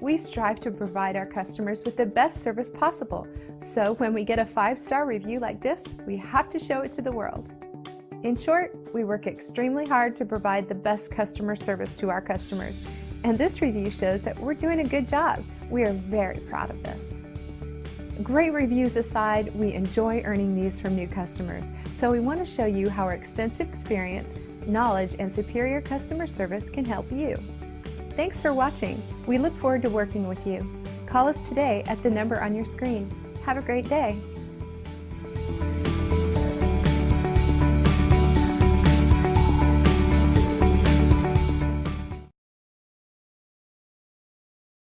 we strive to provide our customers with the best service possible. So when we get a 5-star review like this, we have to show it to the world. In short, we work extremely hard to provide the best customer service to our customers. And this review shows that we're doing a good job. We are very proud of this. Great reviews aside, we enjoy earning these from new customers. So we want to show you how our extensive experience, knowledge, and superior customer service can help you. Thanks for watching. We look forward to working with you. Call us today at the number on your screen. Have a great day.